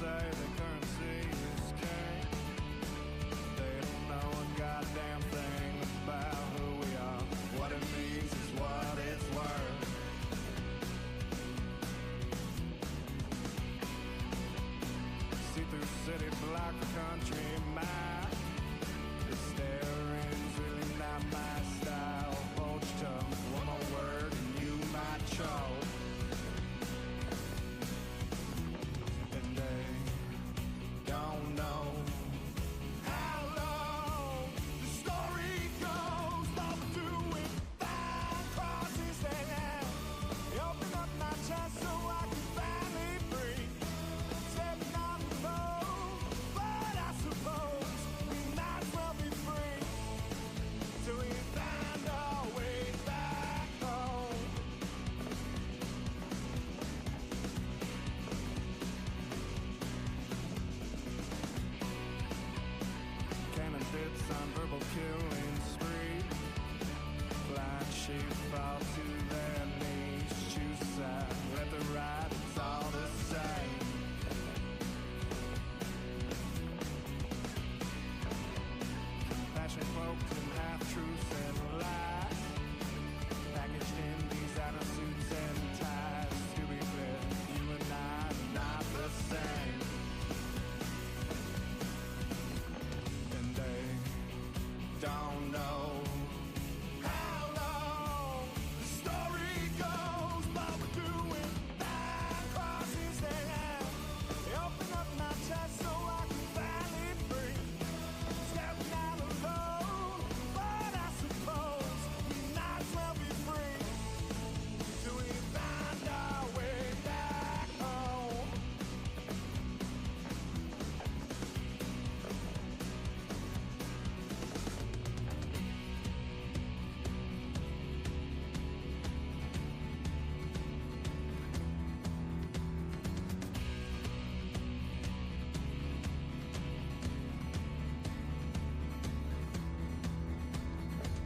say the currency is king. They don't know a goddamn thing about who we are. What it means is what it's worth. See-through city block country map. The staring's really not my style. Poach tongue, one more word and you might choke. And they don't know how long the story goes. All we're doing, find crosses and open up my chest so I can finally breathe. Stepping on the road, but I suppose we might as well be free till we find our way back home. Cannon bits on verbal killing spree. Blind sheep fall to their knees. Choose a side, left or right, it's all the same. Passion cloaked in half-truths and lies, packaged in these outer suits and ties. To be clear, you and I are not the same. And they don't know how long the story goes, but we're doing five crosses and open up my chest so I can finally breathe. Stepping out alone, but I suppose we might as well be free till we find our way back home.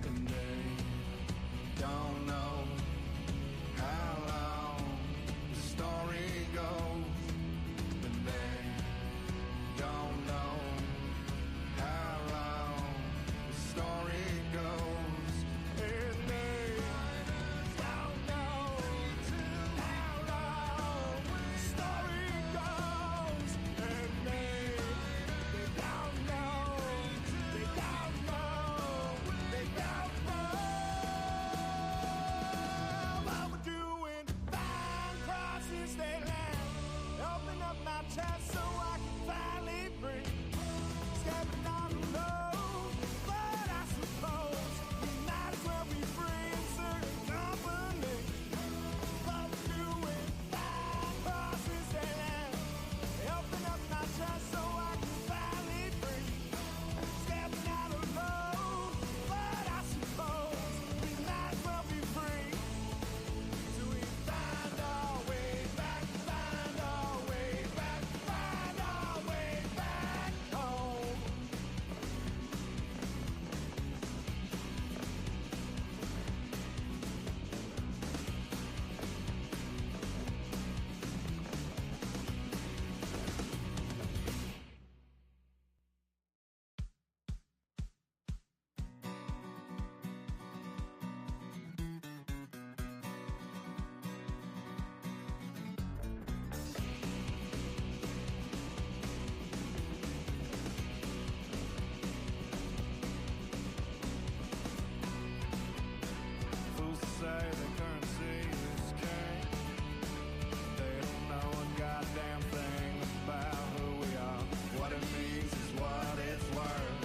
And they don't know how long the story goes. And they don't know how long the story goes. And they don't know how long the story goes. And they don't know, they don't know what we're doing. Find crosses they land. Open up my chest so I can finally breathe. Stepping on the road, but I suppose we might as well be free in certain company. What we're doing. Find crosses they land. Open up my chest so I can finally breathe. Stepping out alone, but I suppose we might as well be free till we find our way back, find our way back, find our way back home. Fools say the currency is king. They don't know a goddamn thing about who we are. What it means is what it's worth.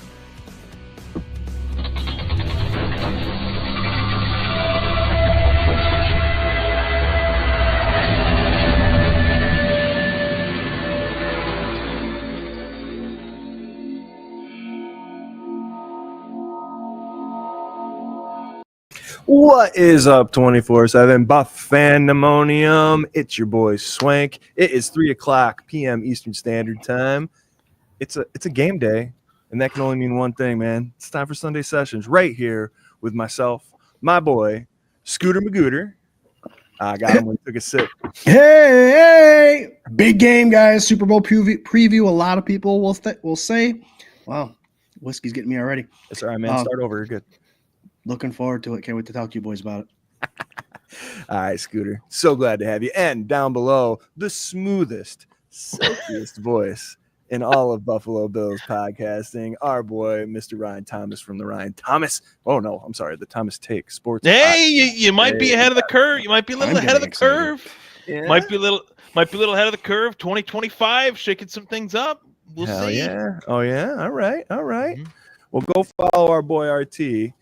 What is up, 24/7 Buff Fandemonium? It's your boy Swank. It is 3:00 p.m. Eastern Standard Time. It's a game day, and that can only mean one thing, man. It's time for Sunday Sessions right here with myself, my boy Scooter Magooter, I got him when he took a sip. Hey, big game, guys. Super Bowl preview. A lot of people will say, wow, whiskey's getting me already. It's all right, man. Start over. You're good. Looking forward to it. Can't wait to talk to you boys about it. All right, Scooter. So glad to have you. And down below, the smoothest, silkiest voice in all of Buffalo Bills podcasting, our boy, Mr. Ryan Thomas from the Ryan Thomas. Oh, no, I'm sorry. The Thomas Take Sports. Hey, you might be ahead of the curve. You might be a little ahead of the curve. Yeah. Might be a little ahead of the curve. 2025, shaking some things up. We'll Hell see. Yeah. Oh, yeah. All right. Mm-hmm. Well, go follow our boy RT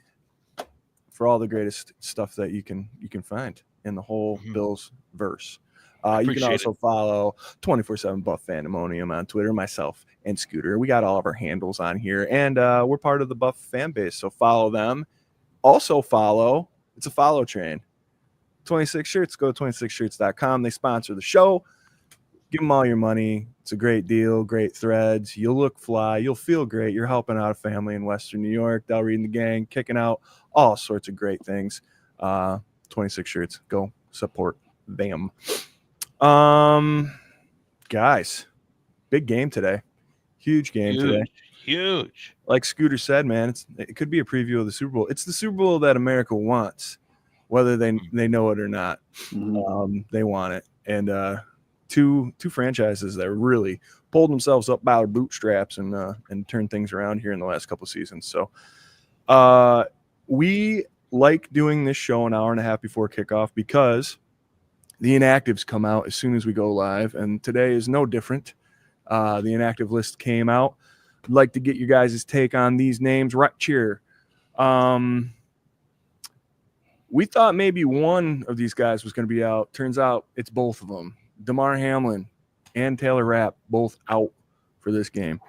for all the greatest stuff that you can find in the whole Bills verse. You can also follow 24/7 Buff Fandemonium on Twitter, myself and Scooter. We got all of our handles on here, and we're part of the Buff fan base, so follow them. Also follow, it's a follow train. 26 Shirts, go to 26shirts.com. They sponsor the show. Give them all your money. It's a great deal, great threads. You'll look fly. You'll feel great. You're helping out a family in Western New York. Del Reed and the gang, kicking out all sorts of great things. 26 Shirts, go support them. Guys, big game today. Huge game today. Huge. Like Scooter said, man, it could be a preview of the Super Bowl. It's the Super Bowl that America wants, whether they know it or not. They want it. And two franchises that really pulled themselves up by their bootstraps and turned things around here in the last couple of seasons. So we like doing this show an hour and a half before kickoff because the inactives come out as soon as we go live, and today is no different. The inactive list came out. I'd like to get you guys' take on these names right here. We thought maybe one of these guys was going to be out. Turns out it's both of them. Damar Hamlin and Taylor Rapp both out for this game.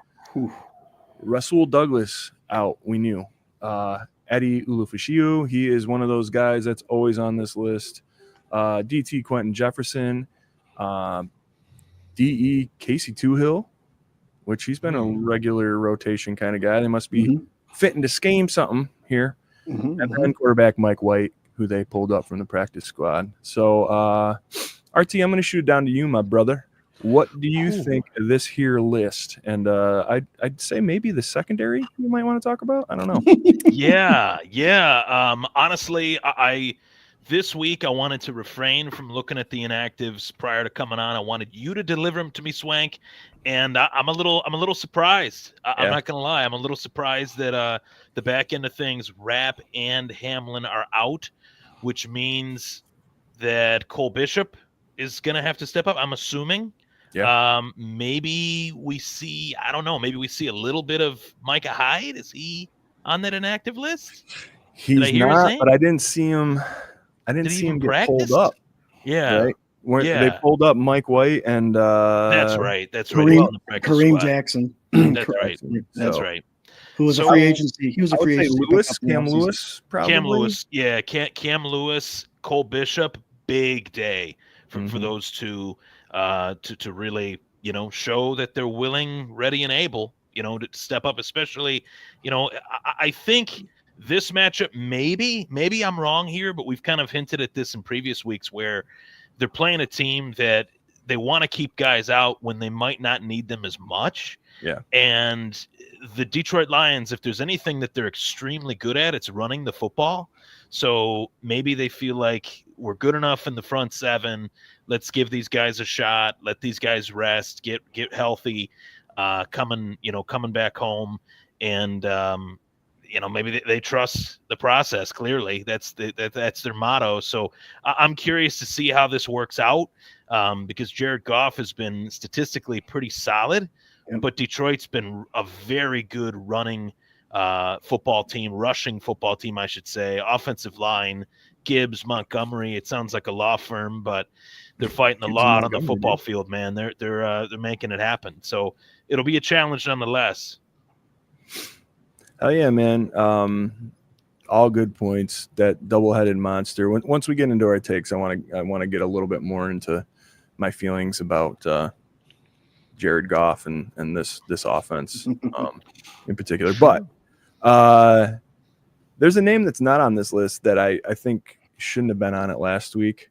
Rasul Douglas out, we knew. Eddie Ulufashiu, he is one of those guys that's always on this list. DT Quentin Jefferson, DE Casey Toohill, which he's been a regular rotation kind of guy. They must be fitting to scheme something here. And then quarterback Mike White, who they pulled up from the practice squad. So, RT, I'm going to shoot it down to you, my brother. What do you think of this here list? And I'd say maybe the secondary you might want to talk about. I don't know. Yeah. Honestly, this week I wanted to refrain from looking at the inactives prior to coming on. I wanted you to deliver them to me, Swank, and I'm a little surprised. I'm not gonna lie. I'm a little surprised that the back end of things, Rapp and Hamlin are out, which means that Cole Bishop is gonna have to step up. I'm assuming. Yeah. Maybe we see. I don't know. Maybe we see a little bit of Micah Hyde. Is he on that inactive list? He's not, but I didn't see him. I didn't see him get pulled up. Yeah. Right? They pulled up Mike White and that's right. Kareem Jackson. That's right. That's right. Who was a free agency? He was a free agency. Cam Lewis, probably. Cam Lewis, yeah. Cam Lewis, Cole Bishop, big day for those two to really, show that they're willing, ready, and able, to step up, especially, I think this matchup, maybe I'm wrong here, but we've kind of hinted at this in previous weeks where they're playing a team that they want to keep guys out when they might not need them as much. Yeah. And the Detroit Lions, if there's anything that they're extremely good at, it's running the football. So maybe they feel like we're good enough in the front seven. Let's give these guys a shot. Let these guys rest, get healthy, coming back home. And, maybe they trust the process. Clearly, that's their motto. So I'm curious to see how this works out because Jared Goff has been statistically pretty solid, but Detroit's been a very good running football team, rushing football team, I should say. Offensive line, Gibbs, Montgomery. It sounds like a law firm, but they're fighting a lot on the football field, man. They're making it happen. So it'll be a challenge nonetheless. Oh yeah, man. All good points. That double-headed monster. Once we get into our takes, I want to get a little bit more into my feelings about Jared Goff and this offense in particular. But there's a name that's not on this list that I think shouldn't have been on it last week.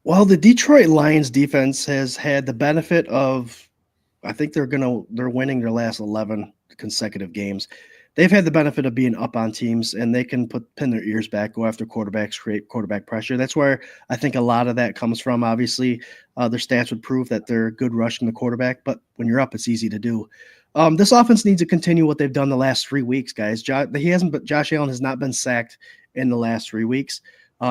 Well, the Detroit Lions defense has had the benefit of, I think they're winning their last 11 consecutive games. They've had the benefit of being up on teams, and they can pin their ears back, go after quarterbacks, create quarterback pressure. That's where I think a lot of that comes from. Obviously, their stats would prove that they're good rushing the quarterback, but when you're up, it's easy to do. This offense needs to continue what they've done the last 3 weeks, guys. Josh Allen has not been sacked in the last 3 weeks.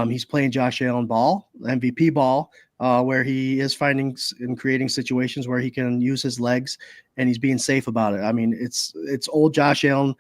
He's playing Josh Allen ball, MVP ball, where he is finding and creating situations where he can use his legs, and he's being safe about it. I mean, it's old Josh Allen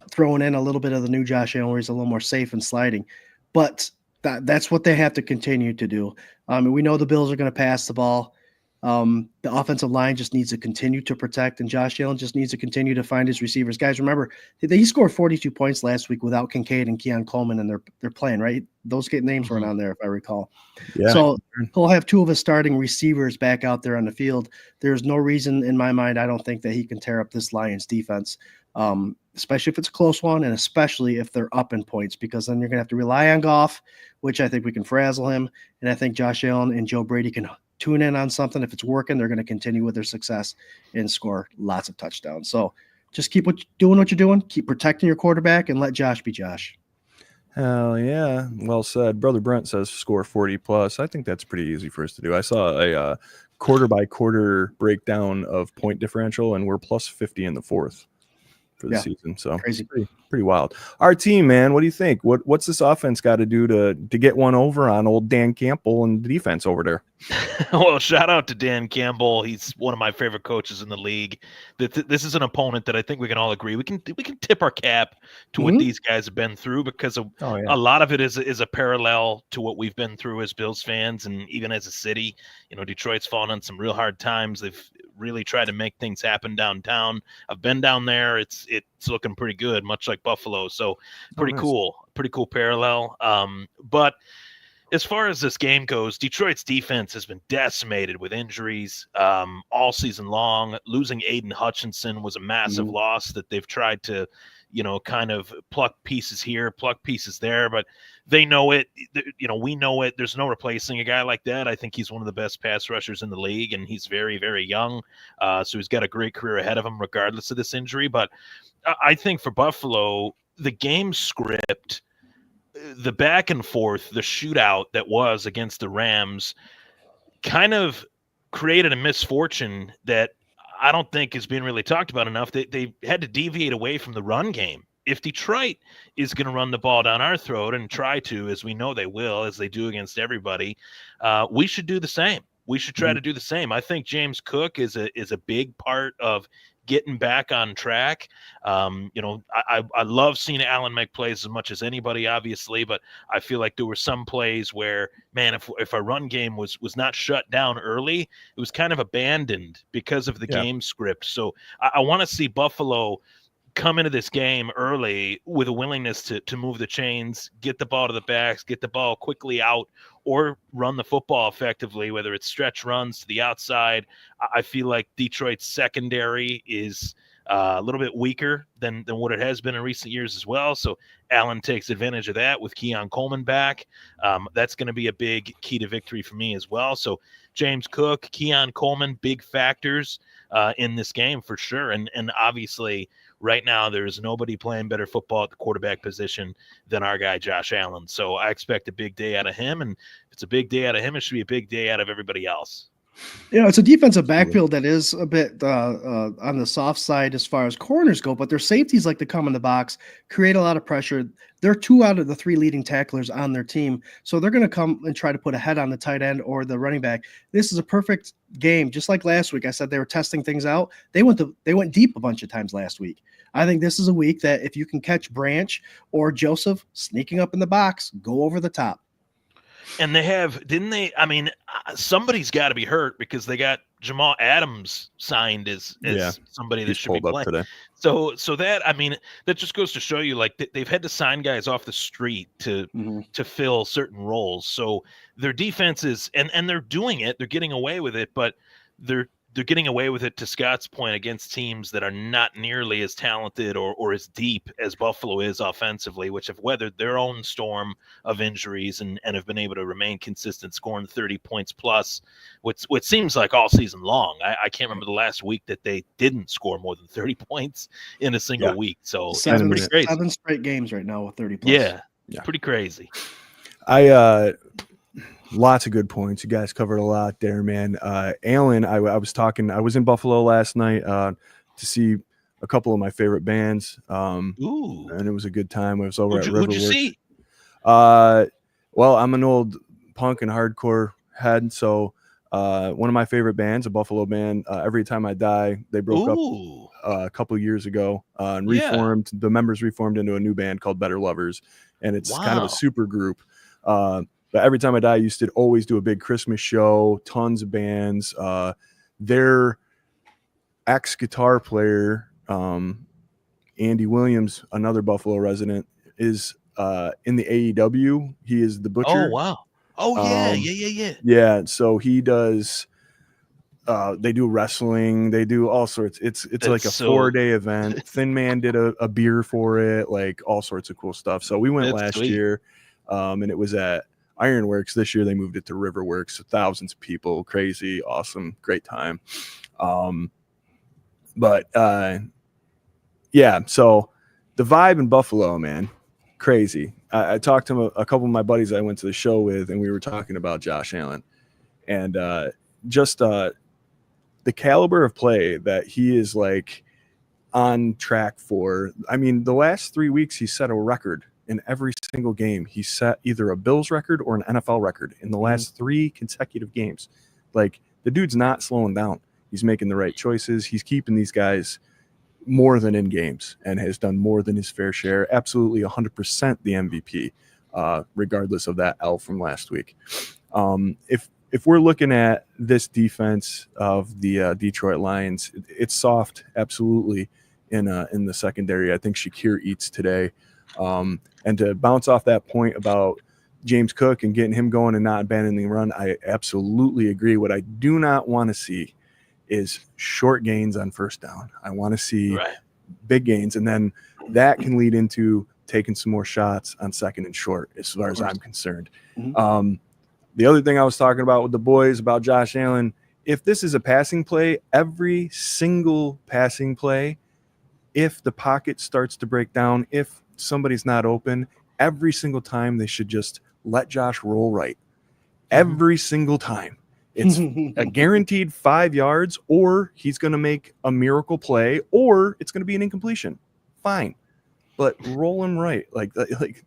throwing in a little bit of the new Josh Allen, where he's a little more safe and sliding. But that's what they have to continue to do. We know the Bills are going to pass the ball. The offensive line just needs to continue to protect, and Josh Allen just needs to continue to find his receivers. Guys, remember, he scored 42 points last week without Kincaid and Keon Coleman, and they're playing, right? Those names weren't on there, if I recall. Yeah. So he'll have 2 of his starting receivers back out there on the field. There's no reason in my mind, I don't think, that he can tear up this Lions defense, especially if it's a close one, and especially if they're up in points, because then you're going to have to rely on Goff, which I think we can frazzle him, and I think Josh Allen and Joe Brady can tune in on something. If it's working, they're going to continue with their success and score lots of touchdowns. So just keep doing what you're doing. Keep protecting your quarterback and let Josh be Josh. Hell yeah. Well said. Brother Brent says score 40 plus. I think that's pretty easy for us to do. I saw a quarter by quarter breakdown of point differential, and we're plus 50 in the fourth for the season. So crazy. Pretty wild. Our team, man, what do you think? What's this offense got to do to get one over on old Dan Campbell and the defense over there? Well, shout out to Dan Campbell. He's one of my favorite coaches in the league. This is an opponent that I think we can all agree we can tip our cap to what these guys have been through, because a lot of it is a parallel to what we've been through as Bills fans, and even as a city. You know, Detroit's fallen on some real hard times. They've really tried to make things happen downtown. I've been down there. It's looking pretty good, much like Buffalo. So pretty cool parallel. But as far as this game goes, Detroit's defense has been decimated with injuries all season long. Losing Aiden Hutchinson was a massive loss that they've tried to, kind of pluck pieces here, pluck pieces there, but they know it. We know it. There's no replacing a guy like that. I think he's one of the best pass rushers in the league, and he's very, very young. So he's got a great career ahead of him regardless of this injury. But I think for Buffalo, the game script, the back and forth, the shootout that was against the Rams kind of created a misfortune that I don't think is being really talked about enough. They had to deviate away from the run game. If Detroit is going to run the ball down our throat and try to, as we know they will, as they do against everybody, we should do the same. We should try to do the same. I think James Cook is a big part of getting back on track. I love seeing Allen make plays as much as anybody, obviously, but I feel like there were some plays where, man, if our run game was not shut down early, it was kind of abandoned because of the game script. So I want to see Buffalo come into this game early with a willingness to move the chains, get the ball to the backs, get the ball quickly out, or run the football effectively, whether it's stretch runs to the outside. I feel like Detroit's secondary is a little bit weaker than what it has been in recent years as well. So Allen takes advantage of that with Keon Coleman back. That's going to be a big key to victory for me as well. So James Cook, Keon Coleman, big factors in this game for sure. And obviously right now there's nobody playing better football at the quarterback position than our guy Josh Allen. So I expect a big day out of him. And if it's a big day out of him, it should be a big day out of everybody else. It's a defensive backfield that is a bit on the soft side as far as corners go, but their safeties like to come in the box, create a lot of pressure. They're 2 out of the 3 leading tacklers on their team, so they're going to come and try to put a head on the tight end or the running back. This is a perfect game, just like last week. I said they were testing things out. They went deep a bunch of times last week. I think this is a week that if you can catch Branch or Joseph sneaking up in the box, go over the top. And didn't they? I mean, somebody's got to be hurt because they got Jamal Adams signed as somebody that should be playing. Today. So that, I mean, that just goes to show you, like, they've had to sign guys off the street to fill certain roles. So their defense is, and they're doing it, they're getting away with it, but they're they're getting away with it, to Scott's point, against teams that are not nearly as talented or as deep as Buffalo is offensively, which have weathered their own storm of injuries and have been able to remain consistent, scoring 30 points plus, what seems like all season long. I can't remember the last week that they didn't score more than 30 points in a single week. So it's pretty crazy. 7 straight games right now with 30 plus. Yeah, it's pretty crazy. Lots of good points. You guys covered a lot there, man. Alan, I was in Buffalo last night to see a couple of my favorite bands. Ooh. And it was a good time. I was over at Riverworks. Who'd you see? Well, I'm an old punk and hardcore head, so one of my favorite bands, a Buffalo band, Every Time I Die, they broke up a couple of years ago and reformed. The members reformed into a new band called Better Lovers, and it's kind of a super group. But Every Time I Die used to always do a big Christmas show, tons of bands. Their ex-guitar player, Andy Williams, another Buffalo resident, is in the AEW. He is the Butcher. Oh, wow. Oh, yeah. Yeah, so he does they do wrestling, they do all sorts. It's like a 4-day event. Thin Man did a beer for it, like all sorts of cool stuff. So we went last year, and it was at Ironworks. This year they moved it to Riverworks. So thousands of people, crazy, awesome, great time. Yeah, so the vibe in Buffalo, man, crazy. I talked to a couple of my buddies I went to the show with, and we were talking about Josh Allen, and just the caliber of play that he is like on track for. I mean, the last 3 weeks he set a record in every single game. He set either a Bills record or an NFL record in the last 3 consecutive games. Like, the dude's not slowing down. He's making the right choices. He's keeping these guys more than in games and has done more than his fair share. Absolutely 100% the MVP, regardless of that L from last week. If we're looking at this defense of the Detroit Lions, it's soft, absolutely, in the secondary. I think Shakir eats today. And to bounce off that point about James Cook and getting him going and not abandoning the run, I absolutely agree. What I do not want to see is short gains on first down. I want to see big gains, and then that can lead into taking some more shots on second and short, as far as I'm concerned. The other thing I was talking about with the boys about Josh Allen, if this is a passing play, every single passing play, if the pocket starts to break down, if somebody's not open, every single time they should just let Josh roll right. Every single time. It's a guaranteed 5 yards, or he's going to make a miracle play, or it's going to be an incompletion. Fine. But roll him right. Like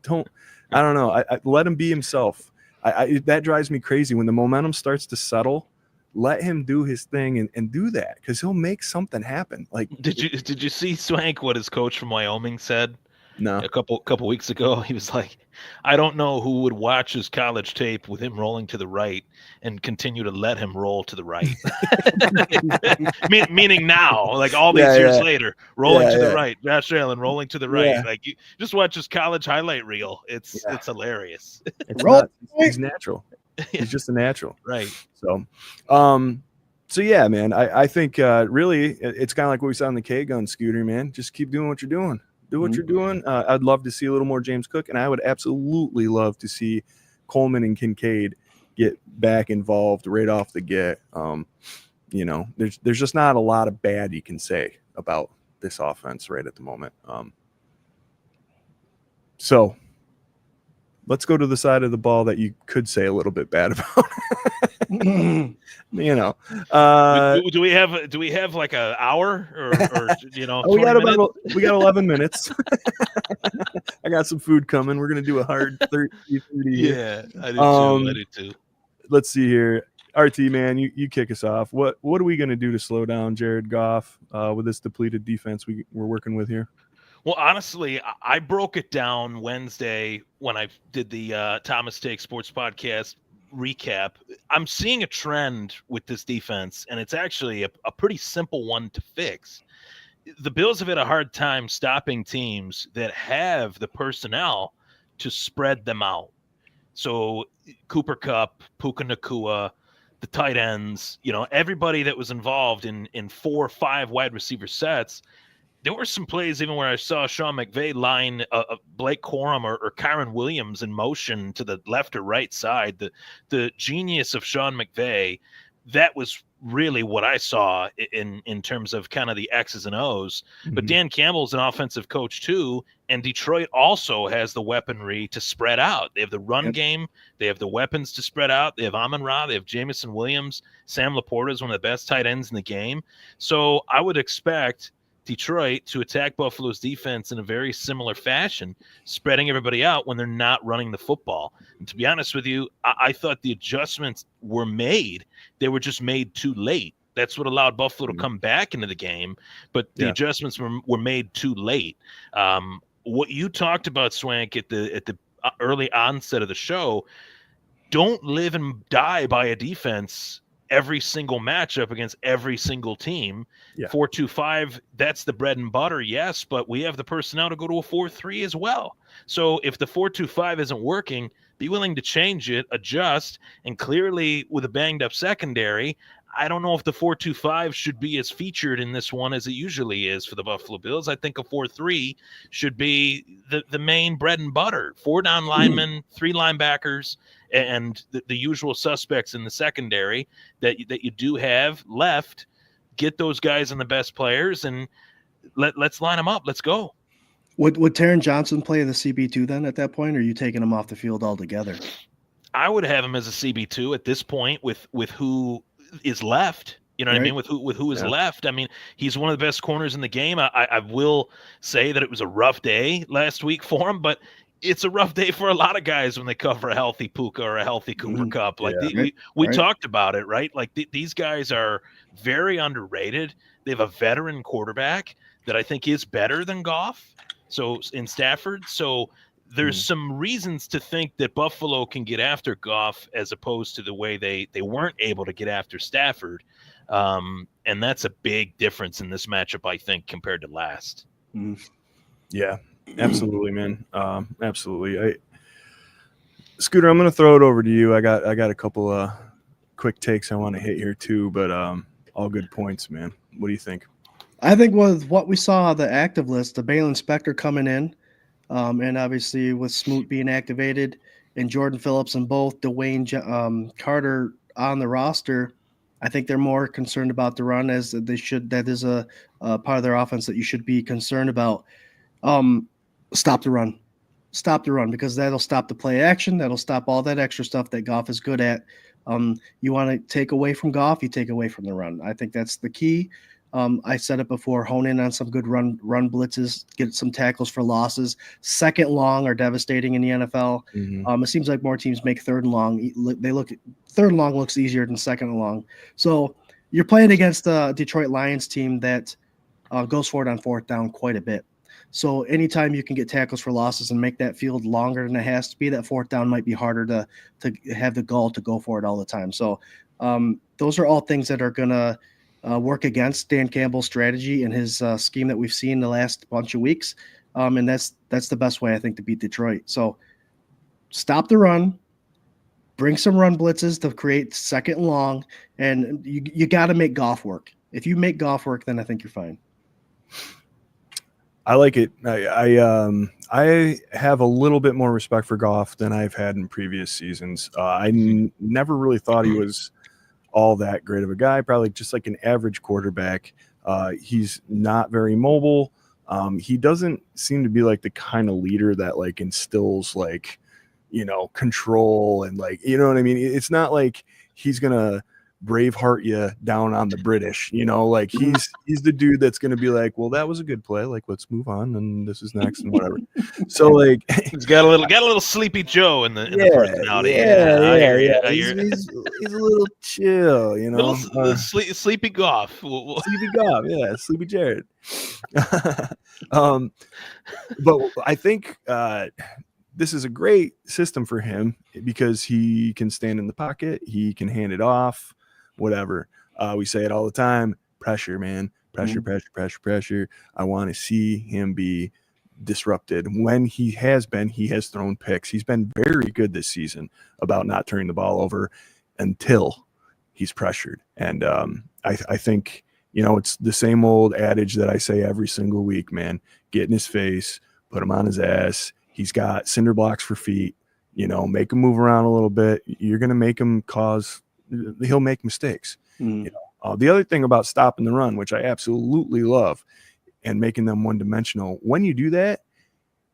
don't, I don't know. I let him be himself. That drives me crazy. When the momentum starts to settle, let him do his thing and do that, because he'll make something happen. Like, did you see Swank, what his coach from Wyoming said? No. A couple weeks ago, he was like, I don't know who would watch his college tape with him rolling to the right and continue to let him roll to the right. Meaning now, like all these years later, rolling to the right. Josh Allen rolling to the right. Like, you just watch his college highlight reel. It's hilarious. He's natural. He's just a natural. Right. So yeah, man, I think really it's kind of like what we saw on the K-Gun scooter, man. Just keep doing what you're doing. Do what you're doing. I'd love to see a little more James Cook, and I would absolutely love to see Coleman and Kincaid get back involved right off the get. There's just not a lot of bad you can say about this offense right at the moment. So let's go to the side of the ball that you could say a little bit bad about. Do we have like an hour or we got 11 minutes. I got some food coming. We're gonna do a hard 30. Yeah, I do too. Let's see here. RT, man, you kick us off. What are we gonna do to slow down Jared Goff with this depleted defense we're working with here? Well, honestly, I broke it down Wednesday when I did the Thomas Take Sports Podcast recap. I'm seeing a trend with this defense, and it's actually a pretty simple one to fix. The Bills have had a hard time stopping teams that have the personnel to spread them out. So Cooper Kupp, Puka Nacua, the tight ends, everybody that was involved in 4 or 5 wide receiver sets. There were some plays even where I saw Sean McVay line Blake Corum or Kyron Williams in motion to the left or right side. The genius of Sean McVay, that was really what I saw in terms of kind of the X's and O's. Mm-hmm. But Dan Campbell's an offensive coach too, and Detroit also has the weaponry to spread out. They have the run game. They have the weapons to spread out. They have Amon-Ra. They have Jamison Williams. Sam Laporta is one of the best tight ends in the game. So I would expect Detroit to attack Buffalo's defense in a very similar fashion, spreading everybody out when they're not running the football. And to be honest with you, I thought the adjustments were made. They were just made too late. That's what allowed Buffalo to come back into the game, but the adjustments were made too late. What you talked about, Swank, at the early onset of the show, don't live and die by a defense every single matchup against every single team. 4-2-5, that's the bread and butter, yes, but we have the personnel to go to a 4-3 as well. So if the 4-2-5 isn't working, be willing to change it, adjust, and clearly with a banged up secondary, I don't know if the 4-2-5 should be as featured in this one as it usually is for the Buffalo Bills. I think a 4-3 should be the main bread and butter. 4 down linemen, 3 linebackers, and the usual suspects in the secondary that you do have left. Get those guys and the best players, and let's line them up. Let's go. Would Taron Johnson play the CB2 then at that point, or are you taking him off the field altogether? I would have him as a CB2 at this point with who is left. You know what I mean? With who is left. I mean, he's one of the best corners in the game. I will say that it was a rough day last week for him, but it's a rough day for a lot of guys when they cover a healthy Puka or a healthy Cooper Kupp. Like we talked about it, right? Like these guys are very underrated. They have a veteran quarterback that I think is better than Goff. So in Stafford, so there's some reasons to think that Buffalo can get after Goff as opposed to the way they weren't able to get after Stafford. And that's a big difference in this matchup, I think, compared to last. Yeah, absolutely, man. Absolutely. Scooter, I'm going to throw it over to you. I got a couple of quick takes I want to hit here too, but all good points, man. What do you think? I think with what we saw, the active list, the Balin Spector coming in, and obviously with Smoot being activated and Jordan Phillips and both Dwayne Carter on the roster, I think they're more concerned about the run as they should. That is a part of their offense that you should be concerned about. Stop the run, because that'll stop the play action. That'll stop all that extra stuff that Goff is good at. You want to take away from Goff, you take away from the run. I think that's the key. I said it before, hone in on some good run blitzes, get some tackles for losses. Second long are devastating in the NFL. It seems like more teams make third and long. Third and long looks easier than second and long. So you're playing against the Detroit Lions team that goes for it on fourth down quite a bit. So anytime you can get tackles for losses and make that field longer than it has to be, that fourth down might be harder to have the gall to go for it all the time. So those are all things that are going to work against Dan Campbell's strategy and his scheme that we've seen the last bunch of weeks. And that's the best way, I think, to beat Detroit. So stop the run, bring some run blitzes to create second and long, and you got to make Goff work. If you make Goff work, then I think you're fine. I like it. I have a little bit more respect for Goff than I've had in previous seasons. I never really thought he was all that great of a guy, probably just like an average quarterback. He's not very mobile. He doesn't seem to be like the kind of leader that like instills like, control and like, you know what I mean? It's not like he's going to Braveheart you down on the British, like he's the dude that's going to be like, well, that was a good play. Like, let's move on. And this is next and whatever. So like he's got a little Sleepy Joe in the personality. Yeah. He's a little chill, Little Sleepy Goff. Sleepy Goff. Yeah. Sleepy Jared. But I think, this is a great system for him because he can stand in the pocket. He can hand it off, whatever. We say it all the time. Pressure, man. Pressure. I want to see him be disrupted. When he has thrown picks. He's been very good this season about not turning the ball over until he's pressured. And I think, it's the same old adage that I say every single week, man. Get in his face, put him on his ass. He's got cinder blocks for feet, make him move around a little bit. You're going to make him he'll make mistakes. The other thing about stopping the run, which I absolutely love, and making them one-dimensional, when you do that,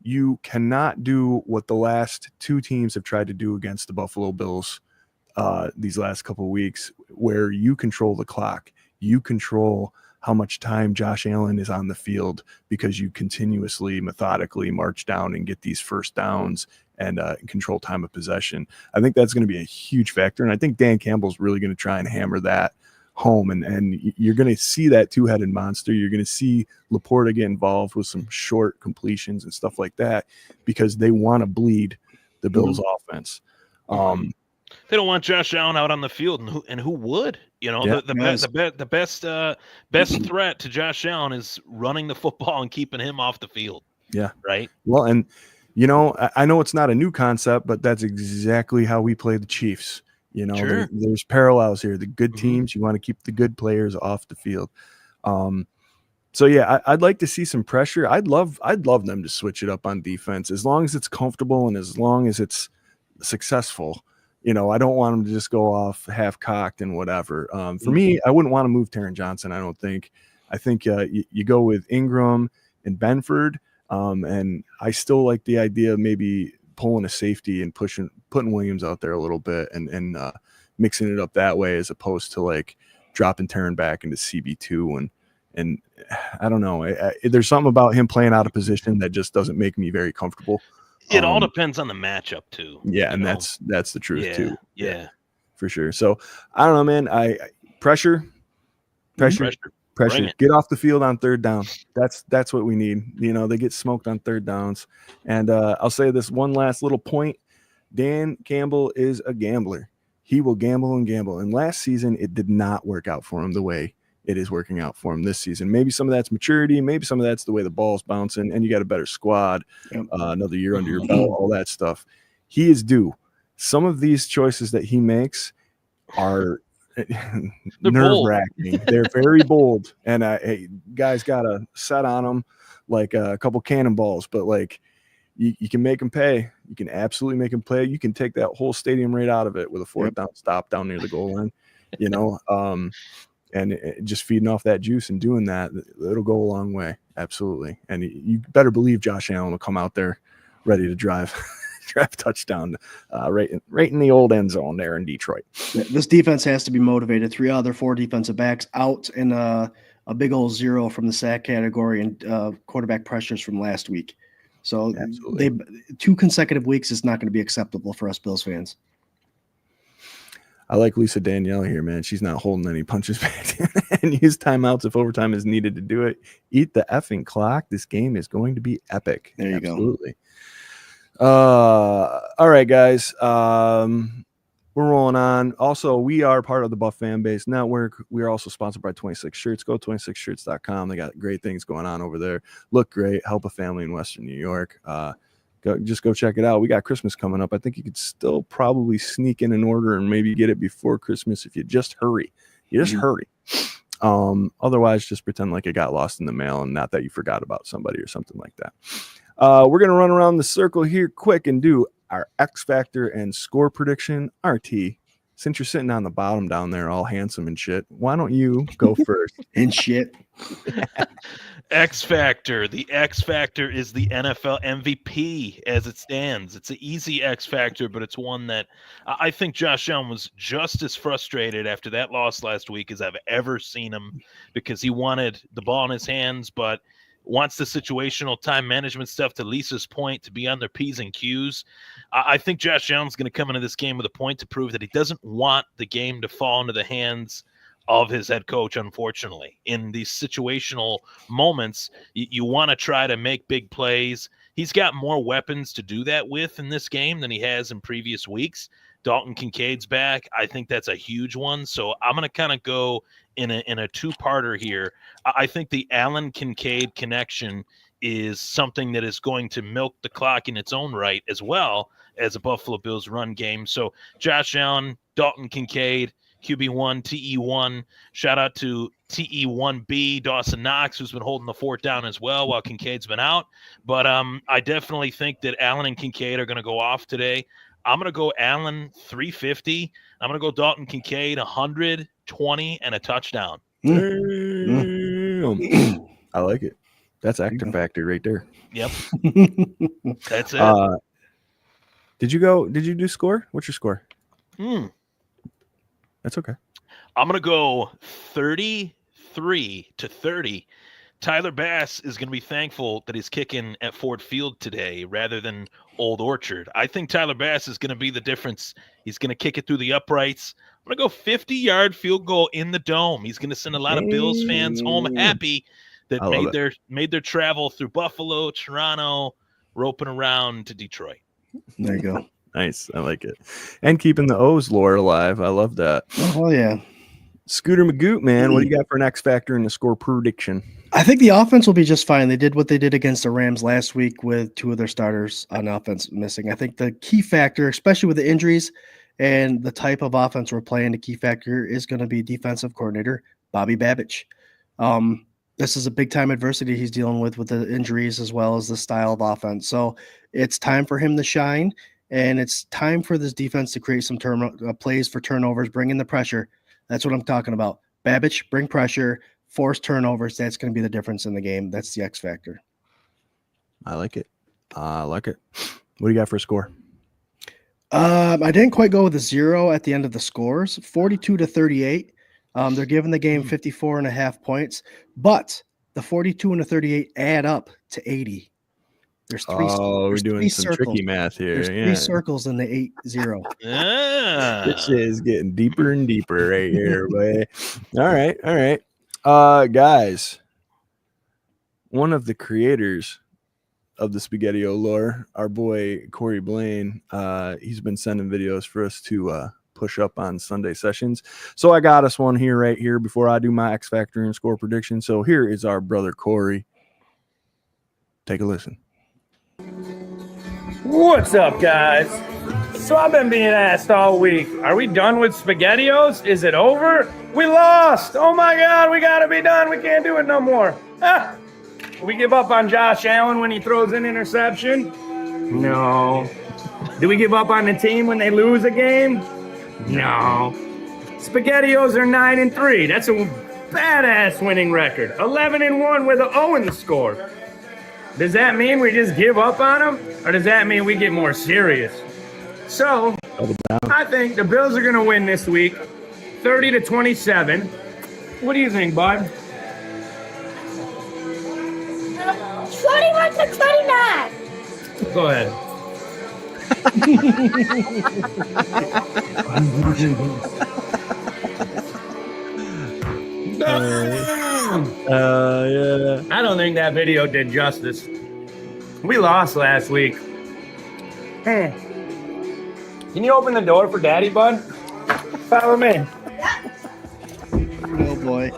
you cannot do what the last two teams have tried to do against the Buffalo Bills these last couple of weeks, where you control the clock. You control how much time Josh Allen is on the field because you continuously, methodically march down and get these first downs and control time of possession. I think that's going to be a huge factor, and I think Dan Campbell's really going to try and hammer that home, and you're going to see that two-headed monster. You're going to see Laporta get involved with some short completions and stuff like that because they want to bleed the Bills' offense. They don't want Josh Allen out on the field, and who would? The best threat to Josh Allen is running the football and keeping him off the field. Yeah, right. Well, and I know it's not a new concept, but that's exactly how we play the Chiefs. Sure. There's parallels here. The good teams, you want to keep the good players off the field. So yeah, I'd like to see some pressure. I'd love them to switch it up on defense as long as it's comfortable and as long as it's successful. I don't want them to just go off half cocked and whatever. For me, I wouldn't want to move Taron Johnson. I don't think. I think you go with Ingram and Benford, and I still like the idea of maybe pulling a safety and putting Williams out there a little bit and mixing it up that way as opposed to like dropping Taron back into CB2 and I don't know. There's something about him playing out of position that just doesn't make me very comfortable. It all depends on the matchup too. Yeah, and that's the truth too. Yeah, for sure. So I don't know, man. Pressure. Get off the field on third down. That's what we need. They get smoked on third downs. And I'll say this one last little point. Dan Campbell is a gambler. He will gamble and gamble. And last season, it did not work out for him the way it is working out for him this season. Maybe some of that's maturity. Maybe some of that's the way the ball's bouncing, and you got a better squad, another year under your belt, all that stuff. He is due. Some of these choices that he makes are nerve-wracking. They're very bold, and guys got a set on them like a couple cannonballs, but like you can make them pay. You can absolutely make them play. You can take that whole stadium right out of it with a fourth down stop down near the goal line, and just feeding off that juice and doing that, it'll go a long way. Absolutely. And you better believe Josh Allen will come out there ready to drive touchdown right in the old end zone there in Detroit. This defense has to be motivated. 3 out of their 4 defensive backs out, and a big old 0 from the sack category and quarterback pressures from last week. So 2 consecutive weeks is not going to be acceptable for us Bills fans. I like Lisa Danielle here, man. She's not holding any punches back and use timeouts if overtime is needed to do it. Eat the effing clock. This game is going to be epic. There you Absolutely. Go. All right, guys. We're rolling on. Also, we are part of the Buff Fan Base Network. We are also sponsored by 26 Shirts. Go to 26shirts.com. They got great things going on over there. Look great. Help a family in Western New York. Go check it out. We got Christmas coming up. I think you could still probably sneak in an order and maybe get it before Christmas if you just hurry. Hurry. Otherwise, just pretend like it got lost in the mail and not that you forgot about somebody or something like that. We're going to run around the circle here quick and do our X Factor and score prediction. RT, since you're sitting on the bottom down there all handsome and shit, why don't you go first? And shit. X Factor. The X Factor is the NFL MVP as it stands. It's an easy X Factor, but it's one that I think Josh Allen was just as frustrated after that loss last week as I've ever seen him, because he wanted the ball in his hands, but wants the situational time management stuff, to Lisa's point, to be on their P's and Q's. I think Josh Allen's going to come into this game with a point to prove that he doesn't want the game to fall into the hands of his head coach. Unfortunately, in these situational moments, you want to try to make big plays. He's got more weapons to do that with in this game than he has in previous weeks. Dalton Kincaid's back. I think that's a huge one. So I'm going to kind of go in a two-parter here. I think the Allen Kincaid connection is something that is going to milk the clock in its own right, as well as a Buffalo Bills run game. So Josh Allen, Dalton Kincaid, QB1, TE1. Shout out to TE1B, Dawson Knox, who's been holding the fort down as well while Kincaid's been out. But I definitely think that Allen and Kincaid are going to go off today. I'm going to go Allen 350. I'm going to go Dalton Kincaid 120 and a touchdown. Damn. I like it. That's actor factor right there. Yep. That's it. Did you do score? What's your score? That's okay. I'm going to go 33-30. Tyler Bass is going to be thankful that he's kicking at Ford Field today rather than Old Orchard. I think Tyler Bass is going to be the difference. He's going to kick it through the uprights. I'm going to go 50-yard field goal in the Dome. He's going to send a lot of Bills fans home happy that made their travel through Buffalo, Toronto, roping around to Detroit. There you go. Nice. I like it. And keeping the O's lore alive. I love that. Oh, yeah. Scooter Magoo, man, what do you got for an X factor in the score prediction? I think the offense will be just fine. They did what they did against the Rams last week with two of their starters on offense missing. I think the key factor, especially with the injuries and the type of offense we're playing, the key factor is going to be defensive coordinator Bobby Babich. This is a big-time adversity he's dealing with the injuries as well as the style of offense. So it's time for him to shine, and it's time for this defense to create some plays for turnovers, bring in the pressure. That's what I'm talking about. Babich, bring pressure, force turnovers. That's going to be the difference in the game. That's the X factor. I like it. What do you got for a score? I didn't quite go with a 0 at the end of the scores. 42-38. They're giving the game 54.5 points, but the 42 and the 38 add up to 80. There's three. We're doing some circles. Tricky math here. There's 3 circles in the 8-0. This is getting deeper and deeper right here, boy. All right. Guys, one of the creators of the Spaghetti-O lore, our boy Corey Blaine, he's been sending videos for us to push up on Sunday sessions. So I got us one here right here before I do my X Factor and score prediction. So here is our brother Corey. Take a listen. What's up, guys? So I've been being asked all week, are we done with SpaghettiOs? Is it over? We lost. Oh my God, we gotta be done. We can't do it no more. We give up on Josh Allen when he throws an interception? No. Do we give up on the team when they lose a game? No. SpaghettiOs are 9-3. That's a badass winning record. 11-1 with an O in the score. Does that mean we just give up on them? Or does that mean we get more serious? So, I think the Bills are going to win this week, 30-27. What do you think, bud? 21-29. Go ahead. Yeah. I don't think that video did justice. We lost last week. Can you open the door for Daddy, bud? Follow me. Oh, boy.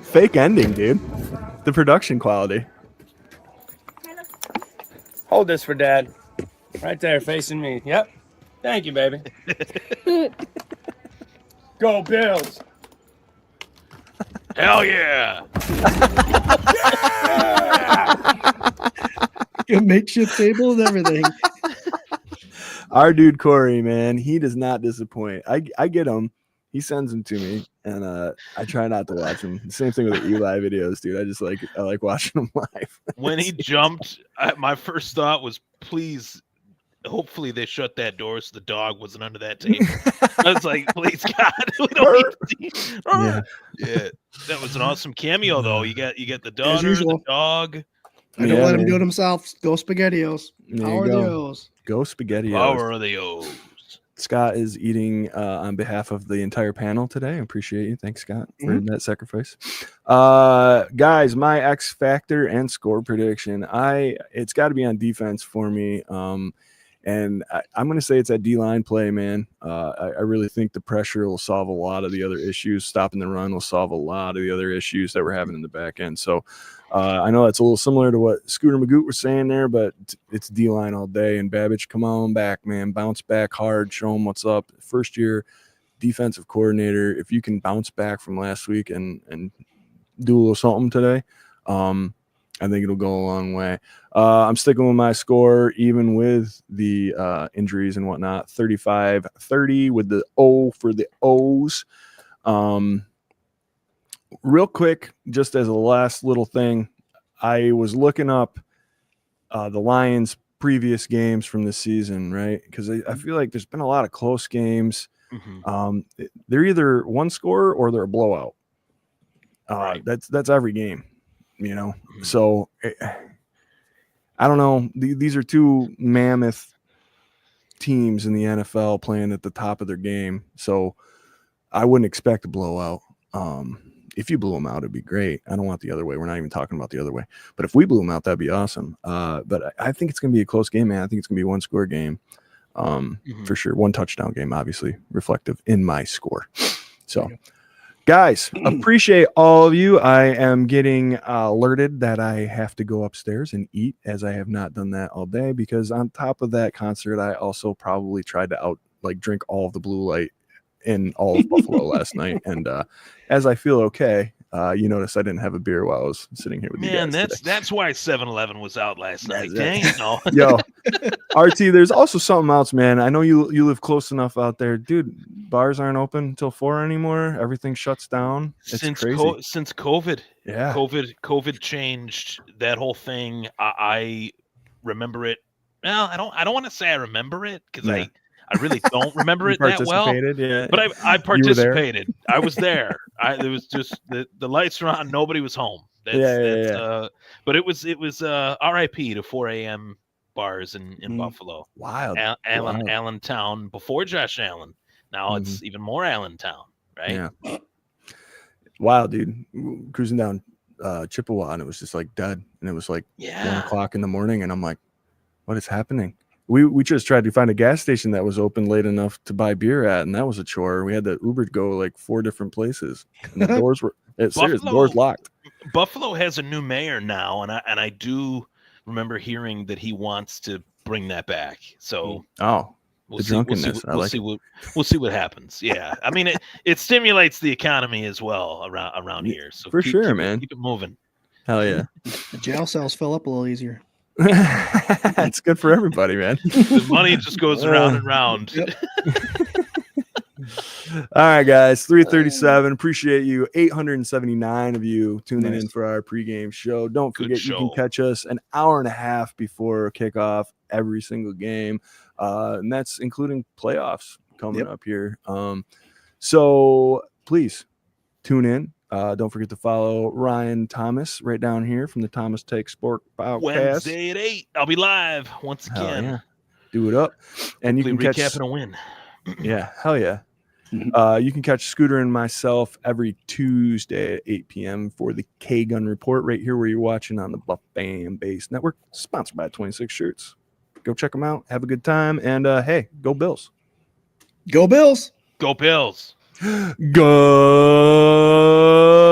Fake ending, dude. The production quality. Hold this for Dad. Right there, facing me. Yep. Thank you, baby. Go Bills. Hell yeah. A makeshift table and everything. Our dude Corey, man, he does not disappoint. I get him. He sends them to me, and I try not to watch them. Same thing with the Eli videos, dude. I like watching them live. When he jumped, my first thought was, please, hopefully they shut that door so the dog wasn't under that table. I was like, please, God, we don't need to yeah, that was an awesome cameo, though. You got the daughter, the dog. I don't let him do it himself. Go SpaghettiOs. Power the O's. Go SpaghettiOs. Power of the O's. Scott is eating on behalf of the entire panel today. I appreciate you. Thanks, Scott, for that sacrifice. Guys, my X factor and score prediction. It's got to be on defense for me. And I'm going to say it's that D-line play, man. I really think the pressure will solve a lot of the other issues. Stopping the run will solve a lot of the other issues that we're having in the back end. So I know that's a little similar to what Scooter Magoo was saying there, but it's D-line all day. And Babich, come on back, man. Bounce back hard. Show them what's up. First year defensive coordinator, if you can bounce back from last week and do a little something today, I think it'll go a long way. I'm sticking with my score, even with the injuries and whatnot, 35-30 with the O for the O's. Real quick, just as a last little thing, I was looking up the Lions' previous games from this season, right? Because I feel like there's been a lot of close games. They're either one score or they're a blowout. Right. That's every game, you know. So I don't know. These are two mammoth teams in the NFL playing at the top of their game. So I wouldn't expect a blowout. If you blew them out, it'd be great. I don't want the other way. We're not even talking about the other way. But if we blew them out, that'd be awesome. But I think it's going to be a close game, man. I think it's going to be a one-score game for sure. One touchdown game, obviously, reflective in my score. So, guys, appreciate all of you. I am getting alerted that I have to go upstairs and eat, as I have not done that all day, because on top of that concert, I also probably tried to drink all of the blue light in all of Buffalo last night. And as I feel okay, you notice I didn't have a beer while I was sitting here with you guys. Man, that's why 7-Eleven was out last night. Dang, no. Yo, RT, there's also something else, man. I know you live close enough out there. Dude, bars aren't open until 4 anymore. Everything shuts down. It's crazy. Since COVID. Yeah. COVID changed that whole thing. I remember it. Well, I don't want to say I remember it, because I really don't remember it that well. Yeah. But I participated. I was there. It was just the lights were on. Nobody was home. But it was RIP to 4 a.m. bars in Buffalo. Wild. Allentown before Josh Allen. Now it's even more Allentown, right? Yeah. Wild, dude. Cruising down Chippewa, and it was just like dead. And it was like 1 o'clock in the morning, and I'm like, what is happening? We just tried to find a gas station that was open late enough to buy beer at, and that was a chore. We had to Uber go like 4 different places, and the doors were serious. The doors locked. Buffalo has a new mayor now, and I do remember hearing that he wants to bring that back. So we'll see what happens. Yeah, I mean it stimulates the economy as well around here. So keep it moving. Hell yeah. The jail cells fill up a little easier. It's good for everybody, man. The money just goes around and round. All right, guys, 3:37. Appreciate you. 879 of you tuning in for our pregame show. Don't forget, you can catch us an hour and a half before kickoff every single game, and that's including playoffs coming up here. So please tune in. Don't forget to follow Ryan Thomas right down here from the Thomas Take Sport podcast. Wednesday at 8. I'll be live once again. Yeah. Do it up. And you can catch recapping a win. Yeah, hell yeah. You can catch Scooter and myself every Tuesday at 8 p.m. for the K-Gun Report right here where you're watching on the Buff Bam Base Network, sponsored by 26 Shirts. Go check them out. Have a good time. And, hey, go Bills. Go Bills. Go Bills. Go